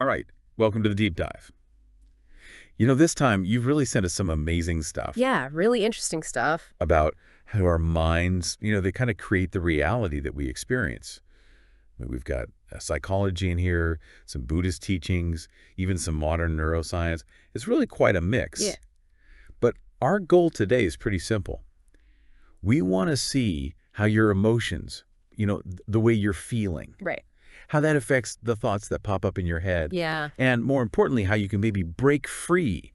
All right, welcome to the deep dive. This time you've really sent us some amazing stuff Yeah, really interesting stuff. about how our minds, they kind of create the reality that we experience. I mean, we've got psychology in here, some Buddhist teachings, even some modern neuroscience. It's really quite a Yeah, mix. But our goal today is pretty simple. We want to see how your emotions, the way you're feeling, right. how that affects the thoughts that pop up in your head, Yeah, and more importantly, how you can maybe break free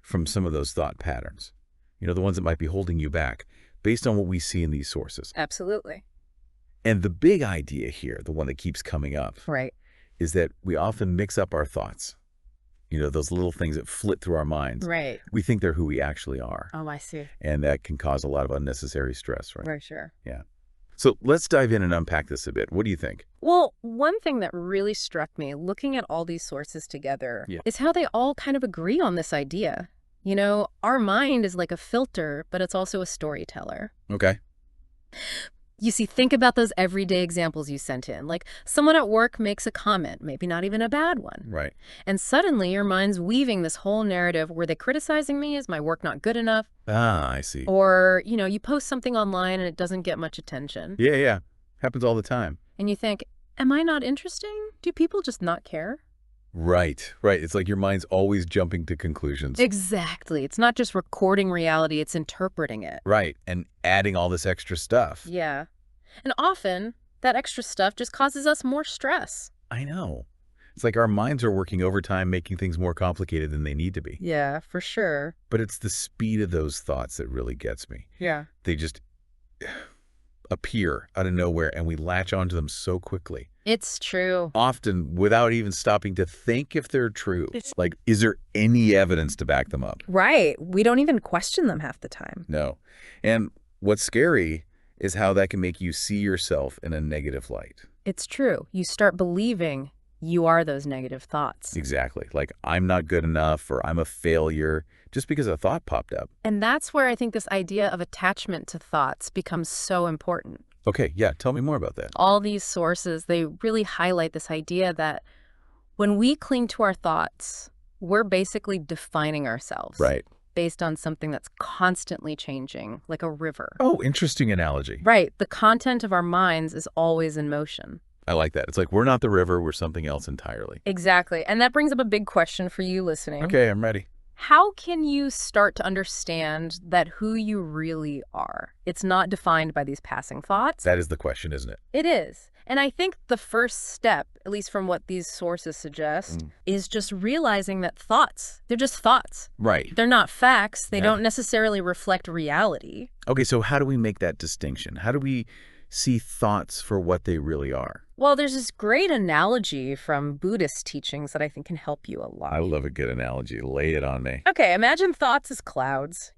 from some of those thought patterns, the ones that might be holding you back, based on what we see in these sources. absolutely. And the big idea here, the one that keeps coming up, Right. is that we often mix up our thoughts, those little things that flit through our minds. Right. We think they're who we actually are, Oh, I see. and that can cause a lot of unnecessary stress, right? Very sure. Yeah. So let's dive in and unpack this a bit. What do you think? Well, one thing that really struck me looking at all these sources together Yeah. is how they all kind of agree on this idea. Our mind is like a filter, but it's also a storyteller. Okay. You see, think about those everyday examples you sent in. Like someone at work makes a comment, maybe not even a bad one. Right. And suddenly your mind's weaving this whole narrative. Were they criticizing me? Is my work not good enough? Ah, I see. Or, you post something online and it doesn't get much attention. Yeah, yeah. Happens all the time. And you think, am I not interesting? Do people just not care? Right, right. It's like your mind's always jumping to conclusions. Exactly. It's not just recording reality, it's interpreting it. Right, and adding all this extra stuff. Yeah. And often, that extra stuff just causes us more stress. I know. It's like our minds are working overtime, making things more complicated than they need to be. Yeah, for sure. But it's the speed of those thoughts that really gets me. Yeah. They just appear out of nowhere, and we latch onto them so quickly. It's true. Often without even stopping to think if they're true. Like, is there any evidence to back them up? Right. We don't even question them half the time. No. And what's scary is how that can make you see yourself in a negative light. It's true. You start believing you are those negative thoughts. Exactly. Like, I'm not good enough, or I'm a failure, just because a thought popped up. And that's where I think this idea of attachment to thoughts becomes so important. Okay, yeah, tell me more about that. All these sources, they really highlight this idea that when we cling to our thoughts, we're basically defining ourselves. Right. Based on something that's constantly changing, like a river. Oh, interesting analogy. Right. The content of our minds is always in motion. I like that. It's like we're not the river, we're something else entirely. Exactly. And that brings up a big question for you listening. Okay, I'm ready. How can you start to understand that who you really are? It's not defined by these passing thoughts. That is the question, isn't it? It is. And I think the first step, at least from what these sources suggest, is just realizing that thoughts, they're just thoughts. Right. They're not facts. They Yeah. don't necessarily reflect reality. Okay, so how do we make that distinction? How do we see thoughts for what they really are? Well, there's this great analogy from Buddhist teachings that I think can help you a lot. I love a good analogy. Lay it on me. Okay, imagine thoughts as clouds,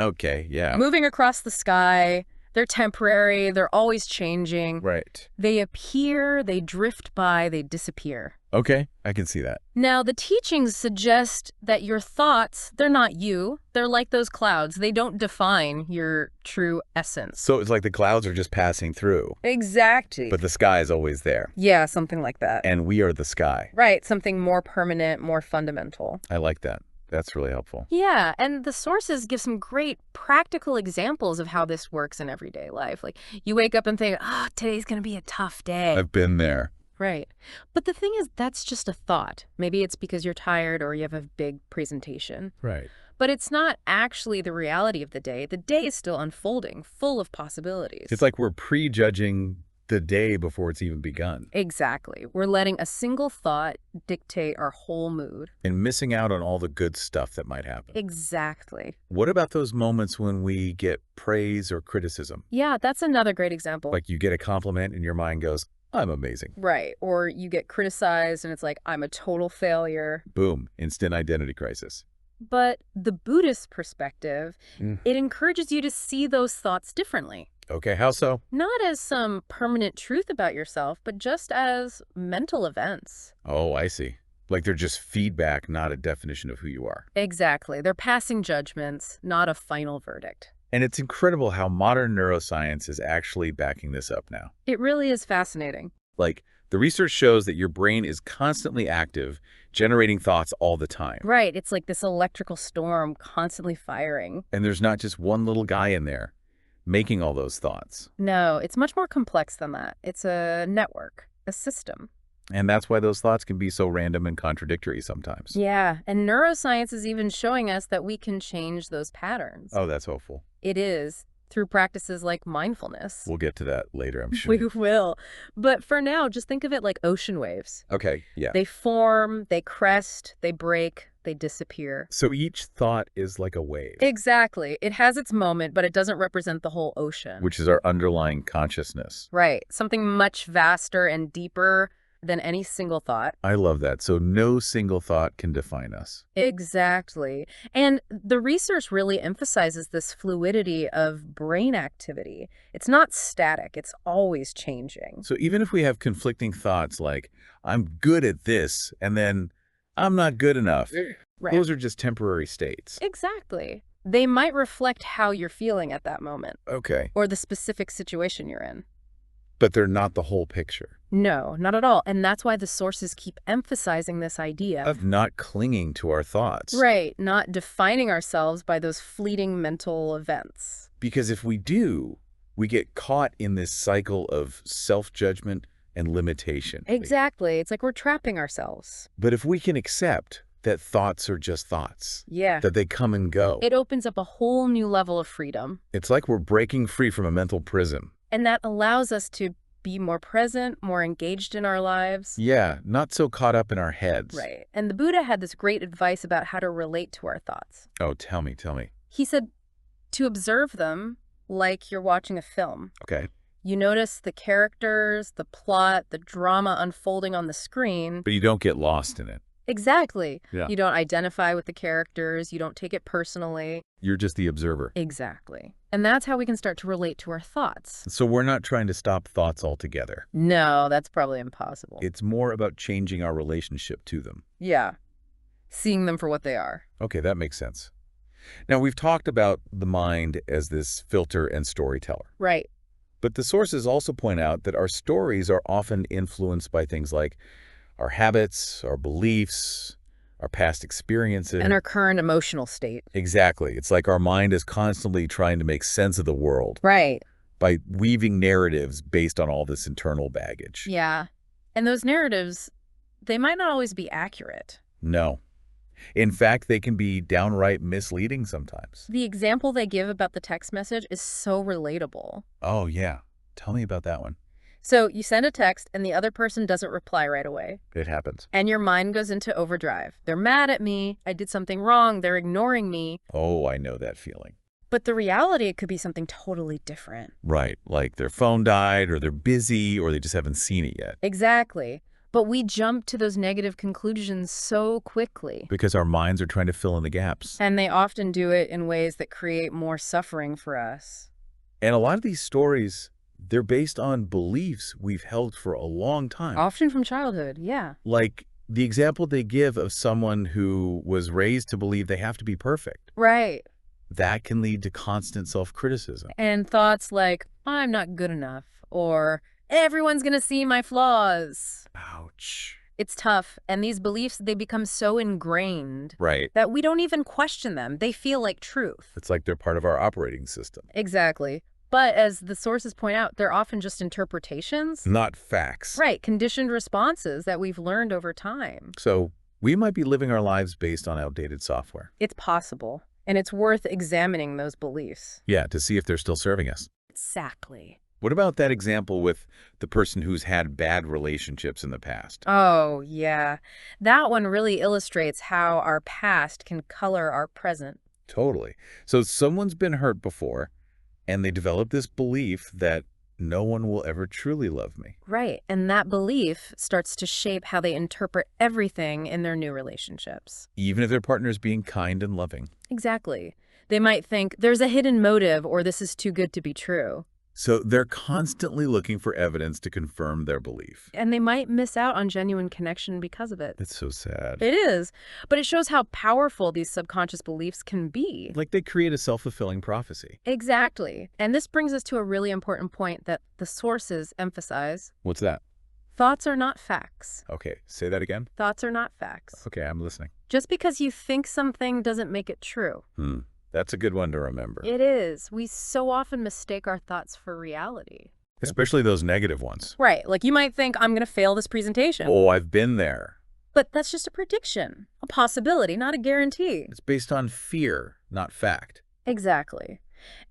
Okay, yeah. moving across the sky. They're temporary. They're always changing. Right. They appear, they drift by, they disappear. Okay, I can see that. Now, the teachings suggest that your thoughts, they're not you. They're like those clouds. They don't define your true essence. So it's like the clouds are just passing through, Exactly. but the sky is always there. Yeah, something like that. And we are the sky. Right, something more permanent, more fundamental. I like that. That's really helpful. Yeah, and the sources give some great practical examples of how this works in everyday life. Like, you wake up and think, oh, today's going to be a tough day. I've been there. Right. But the thing is, that's just a thought. Maybe it's because you're tired or you have a big presentation. Right. But it's not actually the reality of the day. The day is still unfolding, full of possibilities. It's like we're prejudging the day before it's even begun. Exactly. We're letting a single thought dictate our whole mood. And missing out on all the good stuff that might happen. Exactly. What about those moments when we get praise or criticism? Yeah, that's another great example. Like you get a compliment and your mind goes, I'm amazing. Right. Or you get criticized and it's like, I'm a total failure. Boom, instant identity crisis. But the Buddhist perspective, it encourages you to see those thoughts differently. Okay, how so? Not as some permanent truth about yourself, but just as mental events. Oh, I see. Like they're just feedback, not a definition of who you are. Exactly. They're passing judgments, not a final verdict. And it's incredible how modern neuroscience is actually backing this up now. It really is fascinating. Like The research shows that your brain is constantly active, generating thoughts all the time. Right, it's like this electrical storm constantly firing. And there's not just one little guy in there making all those thoughts. No, it's much more complex than that. It's a network, a system. And that's why those thoughts can be so random and contradictory sometimes. Yeah, and neuroscience is even showing us that we can change those patterns. Oh, that's hopeful. It is, through practices like mindfulness. We'll get to that later, I'm sure. We will. But for now, just think of it like ocean waves. Okay, yeah. They form, they crest, they break, they disappear. So each thought is like a wave, Exactly. It has its moment, but it doesn't represent the whole ocean. which is our underlying consciousness. Right. Something much vaster and deeper than any single thought. I love that. So no single thought can define us. Exactly. And the research really emphasizes this fluidity of brain activity. It's not static, it's always changing. So even if we have conflicting thoughts like, I'm good at this, and then I'm not good enough, Right. those are just temporary states. Exactly. They might reflect how you're feeling at that moment Okay. or the specific situation you're in. But they're not the whole picture. No, not at all. And that's why the sources keep emphasizing this idea Of not clinging to our thoughts. right, not defining ourselves by those fleeting mental events. Because if we do, we get caught in this cycle of self-judgment and limitation. Exactly. It's like we're trapping ourselves. But if we can accept that thoughts are just thoughts, Yeah. that they come and go, It opens up a whole new level of freedom. it's like we're breaking free from a mental prison. And that allows us to be more present, more engaged in our lives. Yeah, not so caught up in our heads. Right. And the Buddha had this great advice about how to relate to our thoughts. Oh, tell me. He said to observe them like you're watching a film. Okay. You notice the characters, the plot, the drama unfolding on the screen. But you don't get lost in it. Exactly. Yeah. You don't identify with the characters. You don't take it personally. You're just the observer. Exactly. And that's how we can start to relate to our thoughts. So we're not trying to stop thoughts altogether. No, that's probably impossible. It's more about changing our relationship to them. Yeah. Seeing them for what they are. Okay, that makes sense. Now, we've talked about the mind as this filter and storyteller. Right. But the sources also point out that our stories are often influenced by things like our habits, our beliefs, our past experiences. And our current emotional state. Exactly. It's like our mind is constantly trying to make sense of the world Right. by weaving narratives based on all this internal baggage. Yeah. And those narratives, they might not always be accurate. No. In fact, they can be downright misleading sometimes. The example they give about the text message is so relatable. Oh, yeah. Tell me about that one. So you send a text and the other person doesn't reply right away. It happens. And your mind goes into overdrive. They're mad at me. I did something wrong. They're ignoring me. Oh, I know that feeling. But the reality, it could be something totally different. Right. Like their phone died, or they're busy, or they just haven't seen it yet. Exactly. But we jump to those negative conclusions so quickly. Because our minds are trying to fill in the gaps. And they often do it in ways that create more suffering for us. And a lot of these stories, they're based on beliefs we've held for a long time. Often from childhood, yeah. Like the example they give of someone who was raised to believe they have to be perfect. Right. That can lead to constant self-criticism. And thoughts like, I'm not good enough, or everyone's gonna see my flaws. Ouch. It's tough, and these beliefs, they become so ingrained Right. that we don't even question them. They feel like truth. It's like they're part of our operating system. Exactly. But as the sources point out, they're often just interpretations. Not facts. Right, conditioned responses that we've learned over time. So we might be living our lives based on outdated software. It's possible, and it's worth examining those beliefs. Yeah, to see if they're still serving us. Exactly. What about that example with the person who's had bad relationships in the past? Oh, yeah. That one really illustrates how our past can color our present. Totally. So someone's been hurt before, and they develop this belief that no one will ever truly love me. Right, and that belief starts to shape how they interpret everything in their new relationships. Even if their partner's being kind and loving. Exactly. They might think, there's a hidden motive, or this is too good to be true. So they're constantly looking for evidence to confirm their belief. And they might miss out on genuine connection because of it. That's so sad. It is, but it shows how powerful these subconscious beliefs can be. Like they create a self-fulfilling prophecy. Exactly. And this brings us to a really important point that the sources emphasize. What's that? Thoughts are not facts. Okay, say that again. Thoughts are not facts. Okay, I'm listening. Just because you think something doesn't make it true. That's a good one to remember. It is. We so often mistake our thoughts for reality. Especially those negative ones. Right. Like you might think, I'm going to fail this presentation. Oh, I've been there. But that's just a prediction, a possibility, not a guarantee. It's based on fear, not fact. Exactly.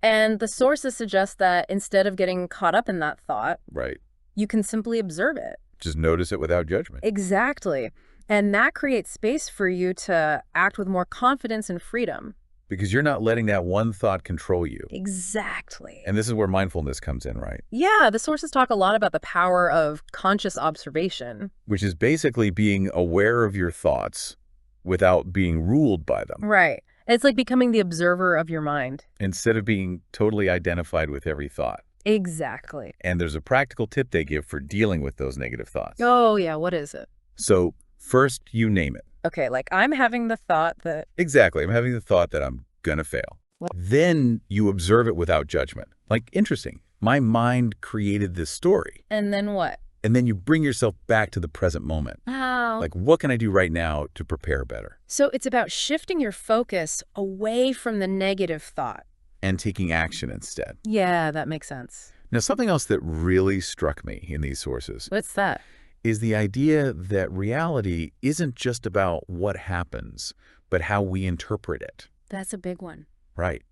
And the sources suggest that instead of getting caught up in that thought, Right. you can simply observe it. Just notice it without judgment. Exactly. And that creates space for you to act with more confidence and freedom. Because you're not letting that one thought control you. Exactly. And this is where mindfulness comes in, right? Yeah, the sources talk a lot about the power of conscious observation. Which is basically being aware of your thoughts without being ruled by them. Right. It's like becoming the observer of your mind. Instead of being totally identified with every thought. Exactly. And there's a practical tip they give for dealing with those negative thoughts. Oh, yeah. What is it? So first, you name it. Okay, like I'm having the thought that... Exactly. I'm having the thought that I'm going to fail. What? Then you observe it without judgment. Like, interesting. My mind created this story. And then what? And then you bring yourself back to the present moment. Wow. Like, what can I do right now to prepare better? So it's about shifting your focus away from the negative thought. And taking action instead. Yeah, that makes sense. Now, something else that really struck me in these sources What's that? is the idea that reality isn't just about what happens, but how we interpret it. That's a big one. Right.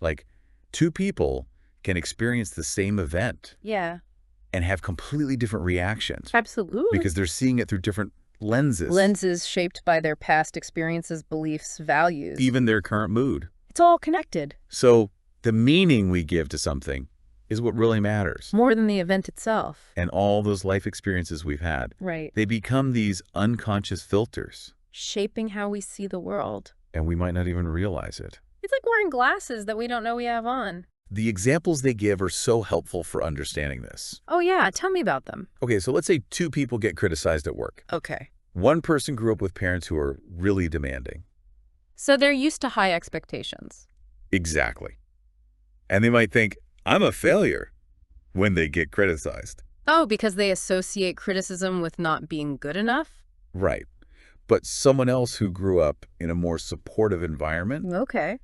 Like, two people can experience the same event Yeah. and have completely different reactions. Absolutely. Because they're seeing it through different lenses. Lenses shaped by their past experiences, beliefs, values. Even their current mood. It's all connected. So the meaning we give to something is what really matters. More than the event itself. And all those life experiences we've had, Right. they become these unconscious filters. Shaping how we see the world. And we might not even realize it. It's like wearing glasses that we don't know we have on. The examples they give are so helpful for understanding this. Oh, yeah. Tell me about them. Okay, so let's say two people get criticized at work. Okay. One person grew up with parents who are really demanding. So they're used to high expectations. Exactly. And they might think, I'm a failure when they get criticized. Oh, because they associate criticism with not being good enough? Right. But someone else who grew up in a more supportive environment, Okay.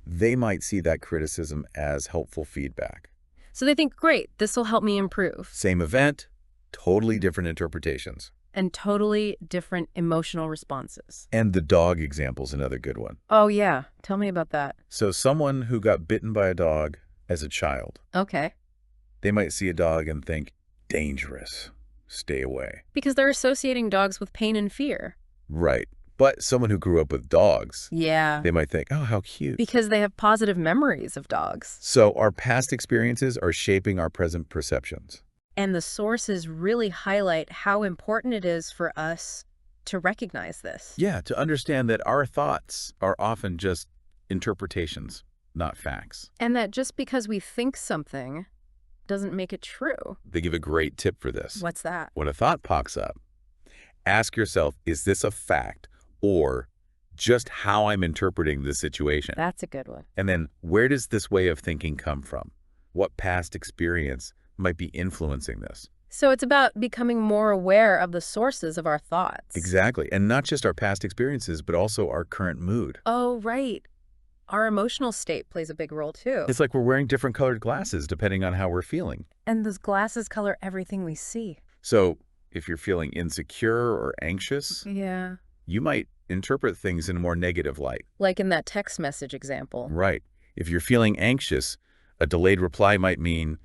they might see that criticism as helpful feedback. So they think, great, this will help me improve. Same event, totally different interpretations. And totally different emotional responses. And the dog example is another good one. Oh, yeah. Tell me about that. So someone who got bitten by a dog as a child, Okay. they might see a dog and think, dangerous, stay away. Because they're associating dogs with pain and fear. Right. But someone who grew up with dogs, Yeah. they might think, oh, how cute. Because they have positive memories of dogs. So our past experiences are shaping our present perceptions. And the sources really highlight how important it is for us to recognize this. Yeah, to understand that our thoughts are often just interpretations, not facts. And that just because we think something doesn't make it true. They give a great tip for this. What's that? When a thought pops up, ask yourself, is this a fact or just how I'm interpreting the situation? That's a good one. And then where does this way of thinking come from? What past experience might be influencing this? So it's about becoming more aware of the sources of our thoughts. Exactly. And not just our past experiences, but also our current mood. Oh, right. Our emotional state plays a big role, too. It's like we're wearing different colored glasses depending on how we're feeling. And those glasses color everything we see. So if you're feeling insecure or anxious, Yeah. you might interpret things in a more negative light. Like in that text message example. Right. If you're feeling anxious, a delayed reply might mean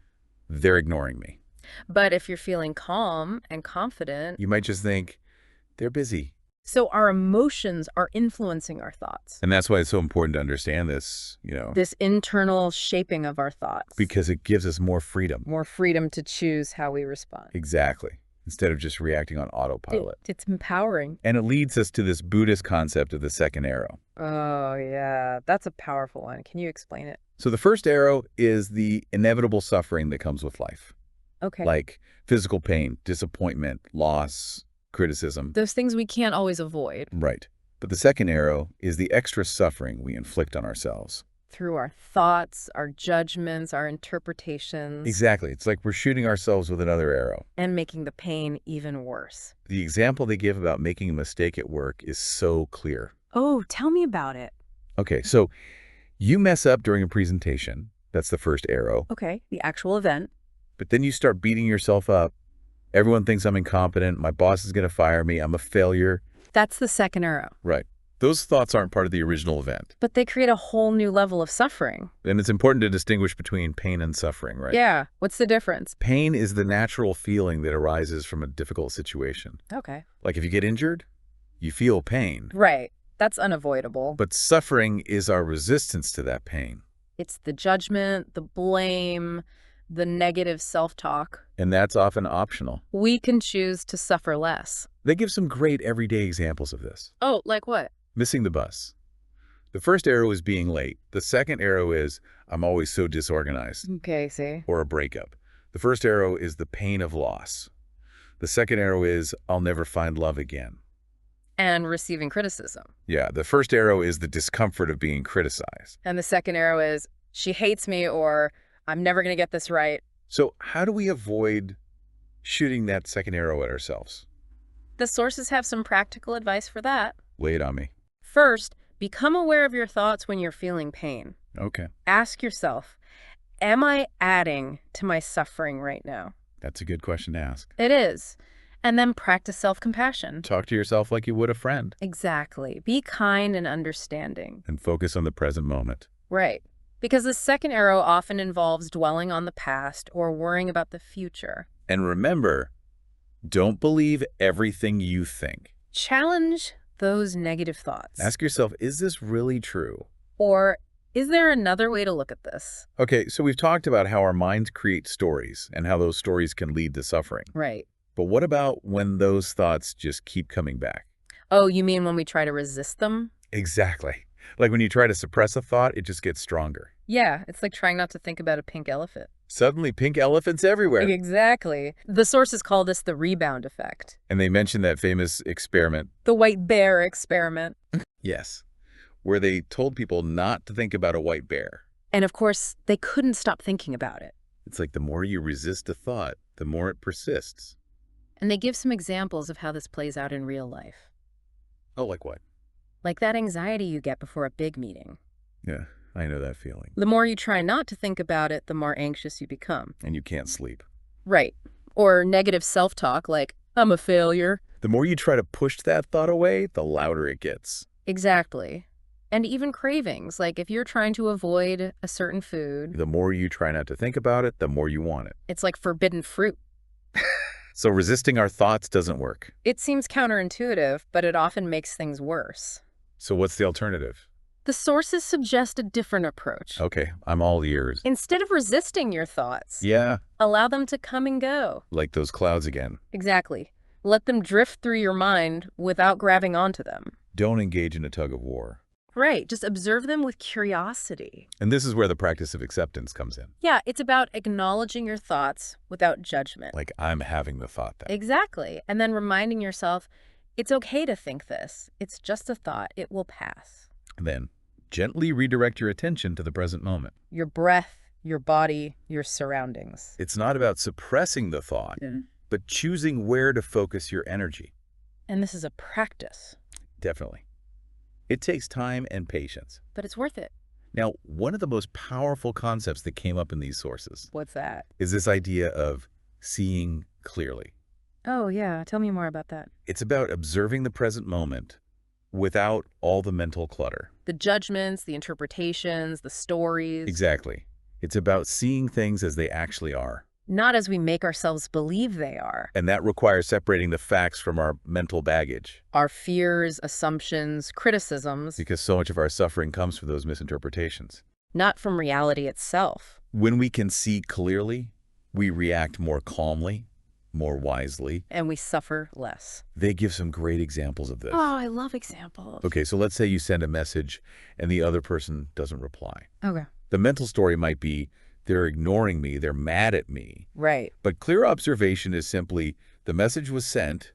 they're ignoring me. But if you're feeling calm and confident, You might just think they're busy. so our emotions are influencing our thoughts. And that's why it's so important to understand this, This internal shaping of our thoughts. because it gives us more freedom. More freedom to choose how we respond. Exactly. Instead of just reacting on autopilot. It's empowering. And it leads us to this Buddhist concept of the second arrow. Oh, yeah. That's a powerful one. Can you explain it? So the first arrow is the inevitable suffering that comes with life. Okay. Like physical pain, disappointment, loss, criticism. Those things we can't always avoid. Right. But the second arrow is the extra suffering we inflict on ourselves. Through our thoughts, our judgments, our interpretations, Exactly. It's like we're shooting ourselves with another arrow. and making the pain even worse. The example they give about making a mistake at work is so clear. Oh, tell me about it. Okay, so you mess up during a presentation. That's the first arrow. Okay, the actual event. But then you start beating yourself up. Everyone thinks I'm incompetent. My boss is going to fire me. I'm a failure. That's the second arrow. Right. Those thoughts aren't part of the original event. But they create a whole new level of suffering. And it's important to distinguish between pain and suffering, right? Yeah, what's the difference? Pain is the natural feeling that arises from a difficult situation. Okay. Like if you get injured, you feel pain. Right, that's unavoidable. But suffering is our resistance to that pain. It's the judgment, the blame, the negative self-talk. And that's often optional. We can choose to suffer less. They give some great everyday examples of this. Oh, like what? Missing the bus. The first arrow is being late. The second arrow is I'm always so disorganized. Okay, see. Or a breakup. The first arrow is the pain of loss. The second arrow is I'll never find love again. And receiving criticism. Yeah, the first arrow is the discomfort of being criticized. And the second arrow is she hates me or I'm never going to get this right. So how do we avoid shooting that second arrow at ourselves? The sources have some practical advice for that. Lay it on me. First, become aware of your thoughts when you're feeling pain. Okay, Ask yourself, am I adding to my suffering right now? that's a good question to ask. It is. And then practice self-compassion. Talk to yourself like you would a friend. Exactly. Be kind and understanding. And focus on the present moment. Right. Because the second arrow often involves dwelling on the past or worrying about the future. And remember, don't believe everything you think. Challenge those negative thoughts. Ask yourself, is this really true? Or, is there another way to look at this? Okay, so we've talked about how our minds create stories and how those stories can lead to suffering. Right. But what about when those thoughts just keep coming back? Oh, you mean when we try to resist them? Exactly. Like when you try to suppress a thought, it just gets stronger. Yeah, it's like trying not to think about a pink elephant. Suddenly, pink elephants everywhere. Exactly. The sources call this the rebound effect. And they mentioned that famous experiment, The white bear experiment. yes, where they told people not to think about a white bear. And of course, they couldn't stop thinking about it. It's like the more you resist a thought, the more it persists. And they give some examples of how this plays out in real life. Oh, like what? Like that anxiety you get before a big meeting. Yeah, I know that feeling. The more you try not to think about it, the more anxious you become. And you can't sleep. Right. Or negative self-talk like, I'm a failure. The more you try to push that thought away, the louder it gets. Exactly. And even cravings, like if you're trying to avoid a certain food, The more you try not to think about it, the more you want it. it's like forbidden fruit. So resisting our thoughts doesn't work. It seems counterintuitive, but it often makes things worse. So what's the alternative? The sources suggest a different approach. Okay, I'm all ears. Instead of resisting your thoughts, Yeah, allow them to come and go. like those clouds again. Exactly. Let them drift through your mind without grabbing onto them. Don't engage in a tug of war. Right. Just observe them with curiosity. And this is where the practice of acceptance comes in. Yeah, it's about acknowledging your thoughts without judgment. Like, I'm having the thought that. Exactly. And then reminding yourself, it's okay to think this. It's just a thought. It will pass. And then gently redirect your attention to the present moment. Your breath, your body, your surroundings. It's not about suppressing the thought, but choosing where to focus your energy. And this is a practice, Definitely. It takes time and patience. but it's worth it. Now, one of the most powerful concepts that came up in these sources What's that? is this idea of seeing clearly. Oh, yeah. Tell me more about that. It's about observing the present moment without all the mental clutter. The judgments, the interpretations, the stories. Exactly. It's about seeing things as they actually are. Not as we make ourselves believe they are. And that requires separating the facts from our mental baggage, Our fears, assumptions, criticisms, because so much of our suffering comes from those misinterpretations. not from reality itself. When we can see clearly, we react more calmly, more wisely. And we suffer less. They give some great examples of this. Oh, I love examples. Okay, so let's say you send a message and the other person doesn't reply. Okay. The mental story might be, they're ignoring me, they're mad at me. Right. But clear observation is simply, the message was sent,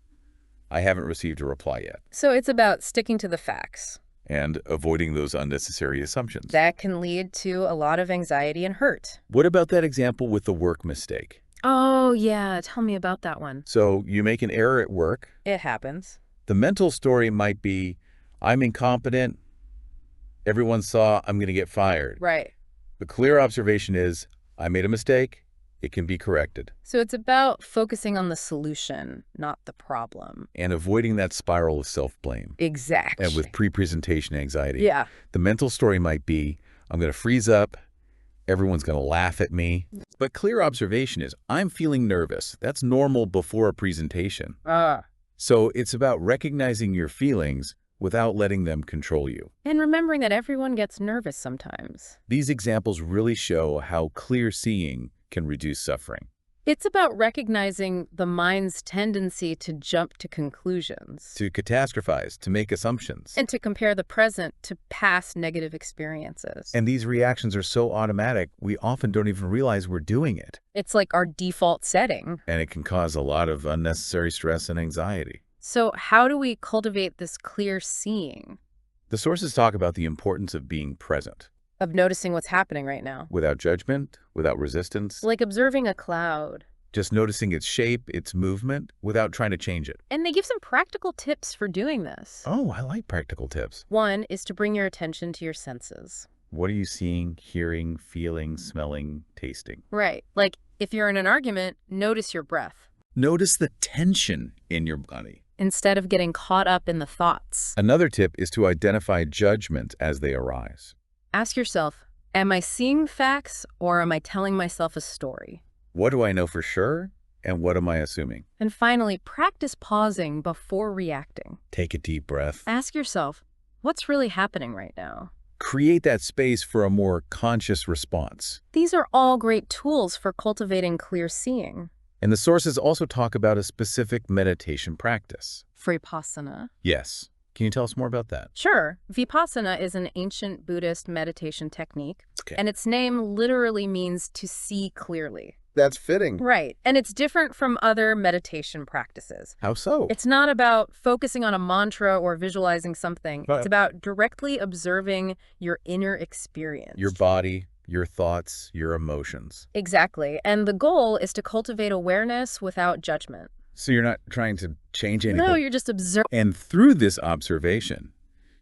I haven't received a reply yet. So it's about sticking to the facts. and avoiding those unnecessary assumptions. That can lead to a lot of anxiety and hurt. What about that example with the work mistake? Oh, yeah. Tell me about that one. So you make an error at work. It happens. The mental story might be, I'm incompetent. Everyone saw I'm going to get fired. Right. The clear observation is, I made a mistake. It can be corrected. So it's about focusing on the solution, not the problem. And avoiding that spiral of self-blame. Exactly. And with pre-presentation anxiety. Yeah. The mental story might be, I'm going to freeze up. Everyone's going to laugh at me. But clear observation is, I'm feeling nervous. That's normal before a presentation. So it's about recognizing your feelings without letting them control you. And remembering that everyone gets nervous sometimes. These examples really show how clear seeing can reduce suffering. It's about recognizing the mind's tendency to jump to conclusions. To catastrophize, to make assumptions. And to compare the present to past negative experiences. And these reactions are so automatic, we often don't even realize we're doing it. It's like our default setting. And it can cause a lot of unnecessary stress and anxiety. So how do we cultivate this clear seeing? The sources talk about the importance of being present. Of noticing what's happening right now. Without judgment, without resistance. Like observing a cloud. Just noticing its shape, its movement, without trying to change it. And they give some practical tips for doing this. Oh, I like practical tips. One is to bring your attention to your senses. What are you seeing, hearing, feeling, smelling, tasting? Right. Like if you're in an argument, notice your breath. Notice the tension in your body. Instead of getting caught up in the thoughts. Another tip is to identify judgments as they arise. Ask yourself, am I seeing facts or am I telling myself a story? What do I know for sure? And what am I assuming? And finally, practice pausing before reacting. Take a deep breath. Ask yourself, what's really happening right now? Create that space for a more conscious response. These are all great tools for cultivating clear seeing. And the sources also talk about a specific meditation practice. Vipassana. Yes. Can you tell us more about that? Sure. Vipassana is an ancient Buddhist meditation technique, Okay. and its name literally means to see clearly. That's fitting. Right. And it's different from other meditation practices. How so? It's not about focusing on a mantra or visualizing something. Right. It's about directly observing your inner experience. Your body, your thoughts, your emotions. Exactly. And the goal is to cultivate awareness without judgment. So you're not trying to change anything. No, you're just observing. And through this observation,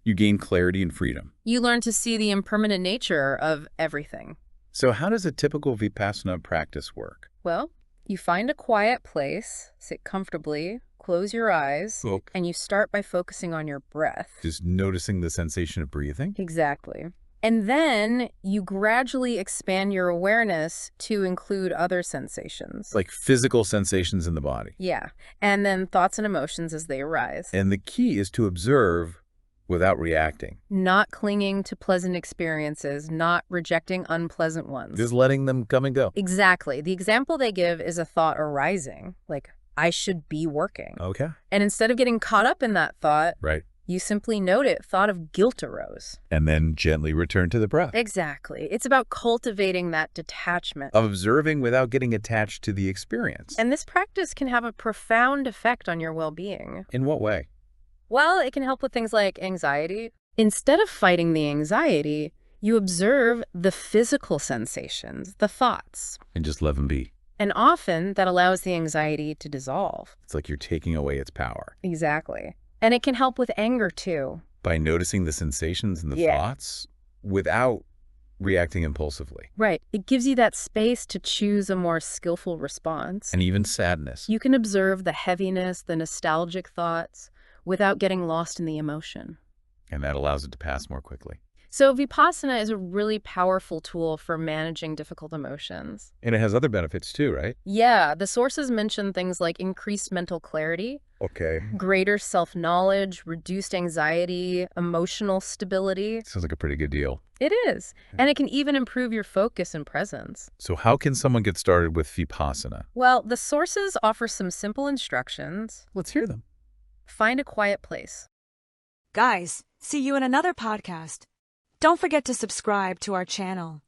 you gain clarity and freedom. You learn to see the impermanent nature of everything. So how does a typical Vipassana practice work? Well, you find a quiet place, sit comfortably, close your eyes, Okay. and you start by focusing on your breath. Just noticing the sensation of breathing? Exactly. And then you gradually expand your awareness to include other sensations. Like physical sensations in the body. Yeah. And then thoughts and emotions as they arise. And the key is to observe without reacting. Not clinging to pleasant experiences, not rejecting unpleasant ones. Just letting them come and go. Exactly. The example they give is a thought arising, like, I should be working. Okay. And instead of getting caught up in that thought, Right. you simply note it, thought of guilt arose. And then gently return to the breath. Exactly. It's about cultivating that detachment. Observing without getting attached to the experience. And this practice can have a profound effect on your well-being. In what way? Well, it can help with things like anxiety. Instead of fighting the anxiety, you observe the physical sensations, the thoughts. And just let them be. And often that allows the anxiety to dissolve. It's like you're taking away its power. Exactly. And it can help with anger too. By noticing the sensations and the Yeah. thoughts without reacting impulsively. Right. It gives you that space to choose a more skillful response. And even sadness. You can observe the heaviness, the nostalgic thoughts, without getting lost in the emotion. And that allows it to pass more quickly. So Vipassana is a really powerful tool for managing difficult emotions. And it has other benefits too, right? Yeah, the sources mention things like increased mental clarity, Okay. greater self-knowledge, reduced anxiety, emotional stability. Sounds like a pretty good deal. It is. And it can even improve your focus and presence. So how can someone get started with Vipassana? Well, the sources offer some simple instructions. Let's hear them. Find a quiet place. Guys, see you in another podcast. Don't forget to subscribe to our channel